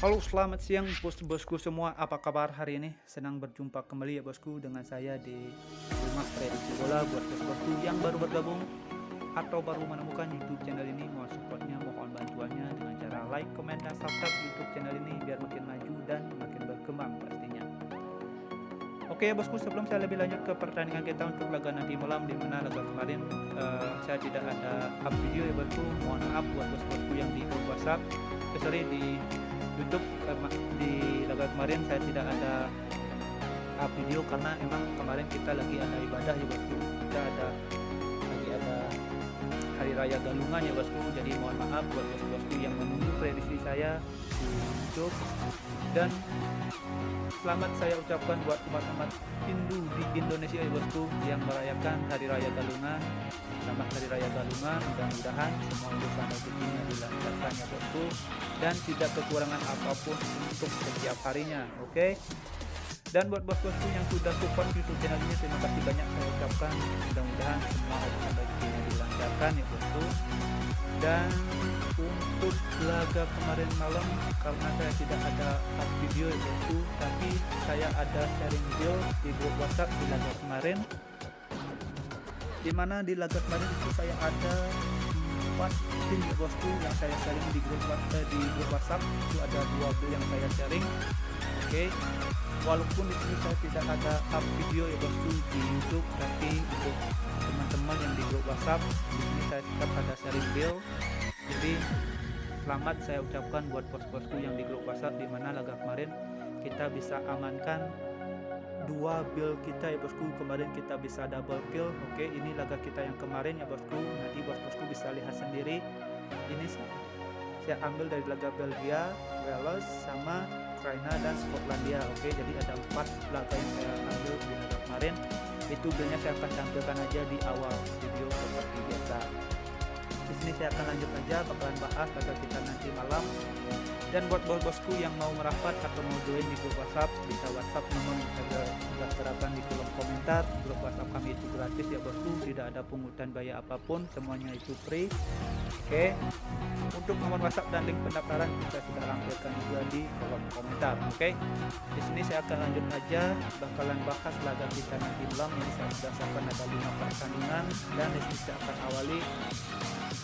Halo, selamat siang bosku semua. Apa kabar hari ini? Senang berjumpa kembali ya bosku dengan saya di rumah prediksi bola buat bosku yang baru bergabung atau baru menemukan YouTube channel ini. Mohon supportnya, mohon bantuannya dengan cara like, comment, dan subscribe YouTube channel ini biar makin maju dan makin berkembang pastinya. Oke ya bosku, sebelum saya lebih lanjut ke pertandingan kita untuk laga nanti malam, di mana laga kemarin saya tidak ada up video ya bosku. Mohon maaf buat bosku yang di grup WhatsApp, sorry di YouTube. Di laga kemarin saya tidak ada up video karena emang kemarin kita lagi ada ibadah ya bosku. Kita lagi ada hari raya Galungan ya bosku. Jadi mohon maaf buat bosku yang menunggu prediksi saya di YouTube. Dan selamat saya ucapkan buat umat-umat Hindu di Indonesia ya bosku yang merayakan hari raya Galungan. Selamat hari raya Galungan, mudah-mudahan semua urusan rezekinya dilancarkan ya bosku dan tidak kekurangan apapun untuk setiap harinya. Oke. Dan buat bosku yang sudah support YouTube channel ini, terima kasih banyak saya ucapkan. Mudah-mudahan semua urusan rezekinya dilancarkan ya bosku. Dan untuk laga kemarin malam, karena saya tidak ada up video ya bosku, tapi saya ada sharing video di grup WhatsApp di laga kemarin, dimana di laga kemarin itu saya ada 4 tim ya bosku yang saya sharing di grup WhatsApp. Itu ada 2 build yang saya sharing. Oke. Walaupun di sini saya tidak ada up video ya bosku di YouTube, tapi untuk teman-teman yang di grup WhatsApp di sini saya tetap ada sharing build. Jadi selamat saya ucapkan buat bosku yang di grup WhatsApp, di mana laga kemarin kita bisa amankan 2 build kita ya bosku. Kemarin kita bisa double kill. Oke, ini laga kita yang kemarin ya bosku. Nanti bosku bisa lihat sendiri. Ini saya ambil dari laga Belgia, Wales, sama Ukraina dan Skotlandia. Oke, jadi ada 4 laga yang saya ambil di laga kemarin. Itu buildnya saya akan tampilkan aja di awal video seperti biasa. Di sini saya akan lanjut aja, bakalan bahas laga kita nanti malam. Dan buat bosku yang mau merapat atau mau join di grup WhatsApp, bisa WhatsApp nomor yang terapkan di kolom komentar. Grup WhatsApp kami itu gratis ya bosku, tidak ada pungutan biaya apapun, semuanya itu free. Oke. Untuk nomor WhatsApp dan link pendaftaran kita sudah lampirkan juga di kolom komentar. Oke. Di sini saya akan lanjut aja, bakalan bahas laga kita nanti malam. Ini saya sudah siapkan ada 5 pertandingan, dan di sini saya akan awali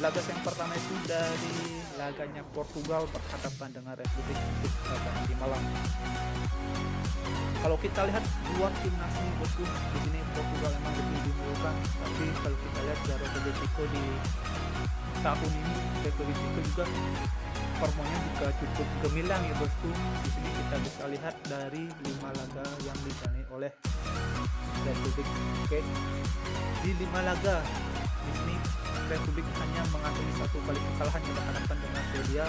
laga yang pertama itu dari laganya Portugal berhadapan dengan Republik Ceko pada nanti malam. Kalau kita lihat dua timnas ini bosku, di sini Portugal memang lebih diunggulkan, tapi kalau kita lihat dari Republik Ceko di tahun ini, Republik Ceko juga performanya juga cukup gemilang ya bosku. Di sini kita bisa lihat dari 5 laga yang dijalani oleh Republik. Oke, di 5 laga di sini Republik hanya mengantongi 1 kali kekalahan yang berhadapan dengan Swedia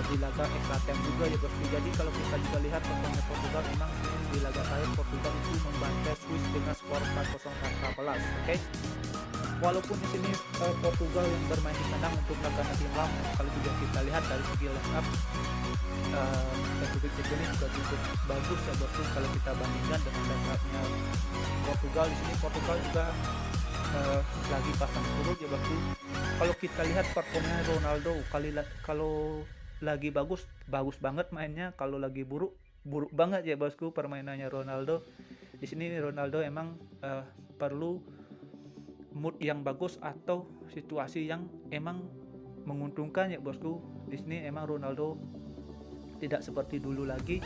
di laga extra time juga ya bosku. Jadi kalau kita juga lihat performa Portugal, memang di laga terakhir Portugal itu membantai Swiss dengan skor 4-0 tanpa balas. Oke. Walaupun di sini Portugal yang bermain di kandang untuk laga nanti malam, kalau juga kita lihat dari segi line up Republik Ceko ini juga cukup bagus ya bosku kalau kita bandingkan dengan line-upnya Portugal. Di sini Portugal juga lagi pasang surut ya bosku. Kalau kita lihat performanya Ronaldo, kalau lagi bagus banget mainnya, kalau lagi buruk banget ya bosku permainannya Ronaldo. Di sini Ronaldo emang perlu mood yang bagus atau situasi yang emang menguntungkan ya bosku. Di sini emang Ronaldo tidak seperti dulu lagi.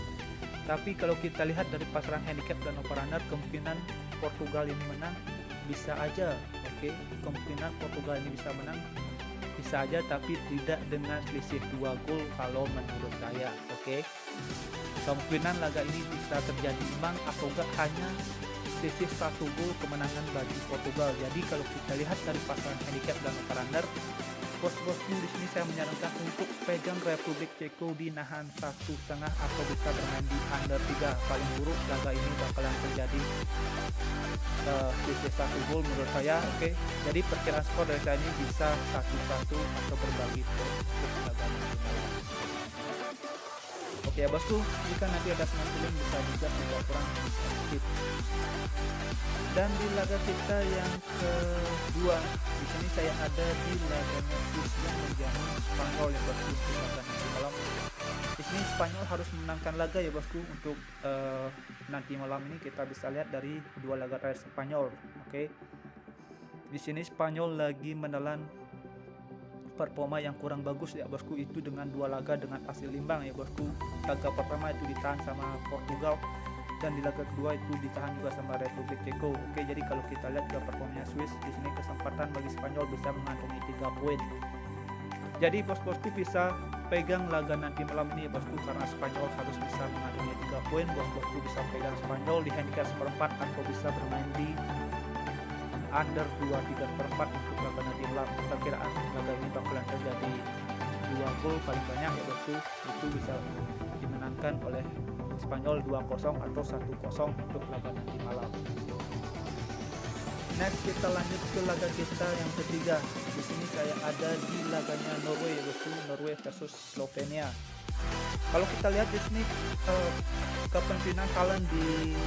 Tapi kalau kita lihat dari pasaran handicap dan over-under, kemungkinan Portugal ini menang bisa aja. Oke, kemungkinan Portugal ini bisa menang bisa aja, tapi tidak dengan selisih 2 gol kalau menurut saya. Oke, kemungkinan laga ini bisa terjadi imbang atau enggak hanya selisih 1 gol kemenangan bagi Portugal. Jadi kalau kita lihat dari pasaran handicap dan over-under, bosku di sini saya menyarankan untuk pegang Republik Ceko di nahan 1,5 atau bisa bermain di under 3. Paling buruk laga ini bakalan terjadi selisih 1 gol menurut saya. Oke, jadi perkiraan skor dari saya ini bisa 1-1 atau berbagi untuk laga nanti malam. Oke ya bosku, jika nanti ada senang film bisa juga tidak kurang skip. Dan di laga kita yang kedua, di sini saya ada di laganya Swiss yang menjamu Spanyol yang bertujuan laga nanti malam. Di sini Spanyol harus memenangkan laga ya bosku untuk nanti malam ini. Kita bisa lihat dari kedua laga terakhir Spanyol. Oke. Di sini Spanyol lagi menelan performa yang kurang bagus ya bosku, itu dengan 2 laga dengan hasil imbang ya bosku. Laga pertama itu ditahan sama Portugal dan di laga kedua itu ditahan juga sama Republik Ceko. Oke, jadi kalau kita lihat ke performanya Swiss, di sini kesempatan bagi Spanyol bisa mengantongi 3 poin. Jadi bos-bosku bisa pegang laga nanti malam ini ya bosku, karena Spanyol harus bisa mengantongi 3 poin. Bos-bosku bisa pegang Spanyol di handicap 1/4 atau bisa bermain di under 2/3/4 untuk laga nanti malam. Perkiraan laga ini bakalan terjadi 2 gol paling banyak ya bosku, itu bisa dimenangkan oleh Spanyol 2-0 atau 1-0 untuk laga nanti malam. Next kita lanjut ke laga kita yang ketiga. Di sini saya ada di laganya Norway ya bosku, Norway versus Slovenia. Kalau kita lihat di sini kepemimpinan Haaland di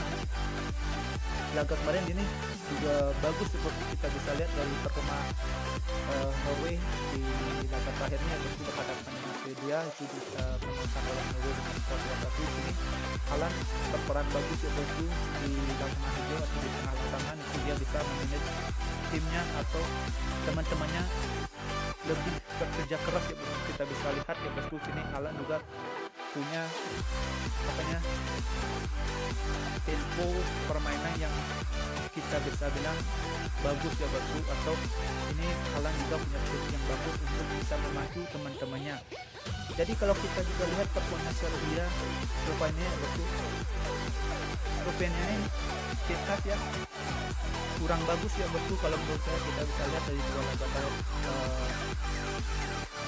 laga kemarin ini juga bagus seperti kita bisa lihat dari performa Norway di laga terakhirnya yaitu berhadapan dengan Swedia, itu bisa menangkan oleh Norway dengan skor 2-1. Ini Haaland berperan bagus ya bosku di lapangan hijau atau di tengah lapangan, itu dia bisa memanage timnya atau teman-temannya lebih bekerja keras ya bosku. Kita bisa lihat ya bosku, sini Haaland juga punya tempo permainan yang kita bisa bilang bagus ya bosku, atau ini Haaland juga punya tips yang bagus untuk bisa memacu teman-temannya. Jadi kalau kita juga lihat performa Serbia, Slovenia bosku, Slovenia ini kita ya kurang bagus ya bosku. Kalau menurut saya kita bisa lihat dari 2 laga terakhir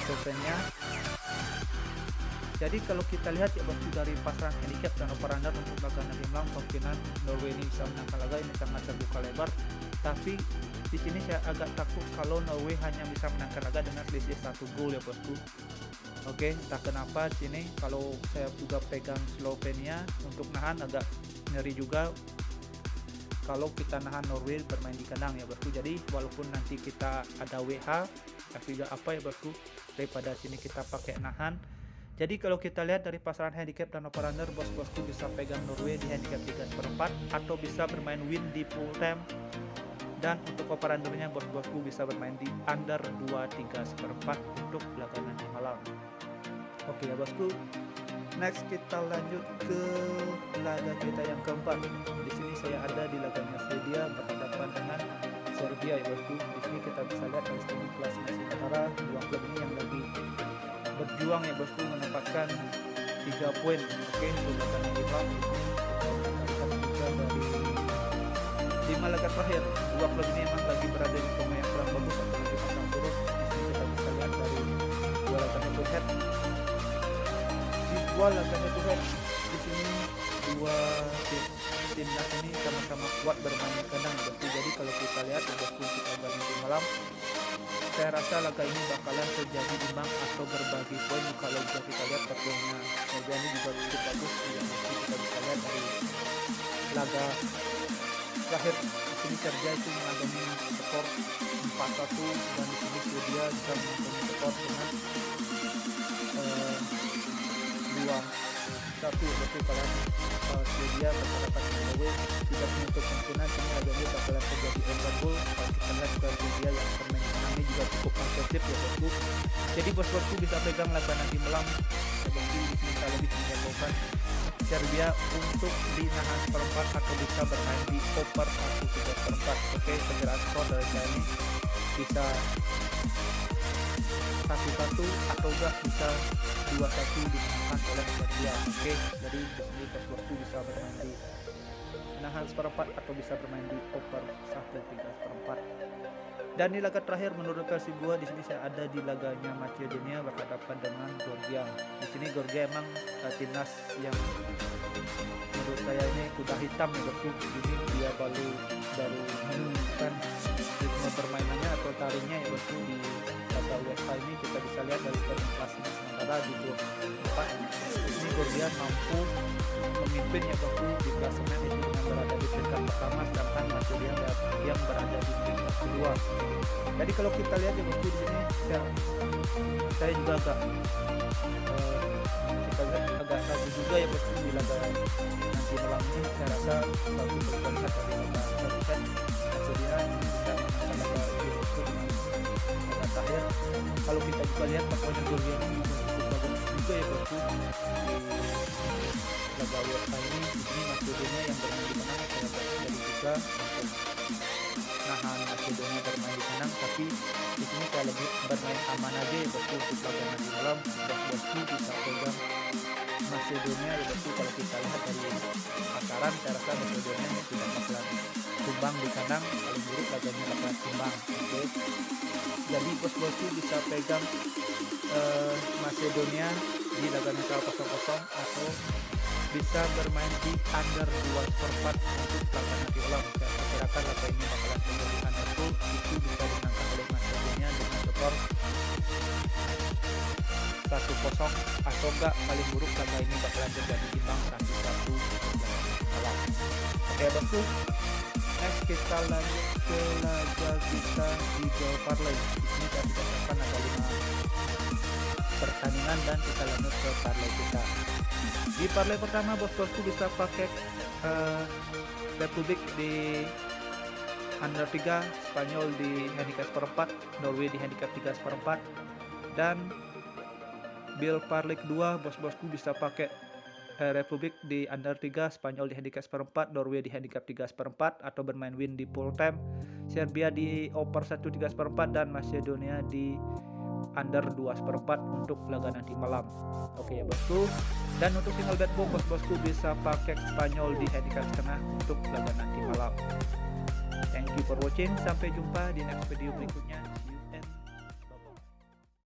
Slovenia. Jadi kalau kita lihat ya bosku dari pasaran handicap dan over-under untuk laga nanti malam, kemungkinan Norway ini bisa menangkan laga ini sangat terbuka lebar. Tapi di sini saya agak takut kalau Norway hanya bisa menangkan laga dengan selisih 1 gol ya bosku. Oke, entah kenapa sini kalau saya juga pegang Slovenia untuk nahan agak nyeri juga kalau kita nahan Norway bermain di kandang ya bosku. Jadi walaupun nanti kita ada WH tapi juga apa ya bosku, daripada sini kita pakai nahan. Jadi kalau kita lihat dari pasaran handicap dan over-under, bos-bosku bisa pegang Norway di handicap 3/4 atau bisa bermain win di full time. Dan untuk over-undernya bos-bosku bisa bermain di under 2/3/4 untuk laga nanti malam. Oke ya bosku. Next kita lanjut ke laga kita yang keempat. Di sini saya ada di laganya Swedia berhadapan dengan Serbia ya bosku. Di sini kita bisa lihat dari standing klasemen sementara dua klub ini yang lagi berjuang ya bosku menempatkan 3 poin. Oke, untuk laga nanti malam ini juga dari 5 laga terakhir, 2 klub ini emang lagi berada di forma yang kurang bagus atau lagi pasang surut. Di sini kita bisa lihat dari 2 laga head to head. Di 2 laga head to head di sini 2 timnas ini sama-sama kuat bermain di kandang ya bosku. Jadi kalau kita lihat ya bosku, kita nanti malam saya rasa laga ini bakalan terjadi imbang atau berbagi poin. Kalau juga kita lihat performanya Serbia ini juga cukup bagus ya, kita bisa lihat dari laga terakhir di sini Serbia itu mengantongi skor 4-1 dan di sini Swedia bisa mengantongi skor dengan 2-1 betul. Kalau Swedia berhadapan dengan Norway tidak menutup kemungkinan sini laga ini bakalan terjadi over goal. Kalau kita lihat ke Swedia yang bermain ini juga cukup agresif ya bosku. Jadi bos-bosku bisa pegang laga nanti malam ya bosku. Di sini saya lebih menjagokan Serbia untuk di nahan seperempat atau bisa bermain di over 1/3/4. Oke, perkiraan skor dari saya ini bisa 1-1 atau enggak bisa 2-1 dimenangkan oleh Serbia. Oke, jadi di sini bos-bosku bisa bermain di nahan seperempat atau bisa bermain di over 1/3/4. Dan di laga terakhir menurut versi gua, di sini saya ada di laganya Macedonia berhadapan dengan Georgia. Di sini Georgia emang timnas yang menurut saya ini kuda hitam ya bosku. Ini dia baru menunjukkan ritme permainannya atau taringnya ya bosku. Di laga UEFA ini kita bisa lihat dari klasemen sementara di grup 4 ini Georgia mampu memimpin ya bosku di klasemen itu dengan berada di peringkat pertama, sedangkan Macedonia yang berada di peringkat kedua. Jadi kalau kita lihat ya bosku, di sini saya juga kita lihat agak ragu juga ya bosku di laga nanti malam ini. Saya rasa kalau kita lihat dari laga terakhir, Macedonia bisa menangkan laga ini bosku dengan laga terakhir. Kalau kita juga lihat performa Georgia ini cukup bagus juga ya bosku di laga WFA ini. Di sini Macedonia yang bermain di menang, saya dari juga untuk nahan Macedonia bermain di menang, tapi di sini saya lebih bermain aman aja ya bosku untuk laga nanti malam. Bosku bisa pegang Macedonia ya bosku. Kalau kita lihat dari pasaran, saya rasa Macedonia tidak bakalan tumbang di kandang, paling buruk laganya bakalan tumbang. Oke. Jadi bosku bisa pegang Macedonia di laga netral 0-0 atau bisa bermain di under 2/4 untuk laga nanti malam. Saya perkirakan laga ini bakalan terjadi under 2, itu bisa dimenangkan oleh Macedonia dengan skor 1-0, atau enggak paling buruk laga ini bakalan terjadi imbang 1-1 malam. Oke bosku, next kita lanjut ke laga kita di Bel Parlay. Di sini kita akan ada 5 pertandingan dan kita lanjut ke parlay kita. Di parlay pertama bosku bisa pakai Republik di under 3, Spanyol di handicap 4, Norway di handicap 3/4, dan Bill parlay kedua bosku bisa pakai Republik di under 3, Spanyol di handicap 4, Norway di handicap 3/4 atau bermain win di full time, Serbia di over 1 3/4 dan Macedonia di under 2/4 untuk laga nanti malam. Oke ya bosku. Dan untuk single bet box bosku bisa pakai Spanyol di handicap setengah untuk laga nanti malam. Thank you for watching. Sampai jumpa di next video berikutnya.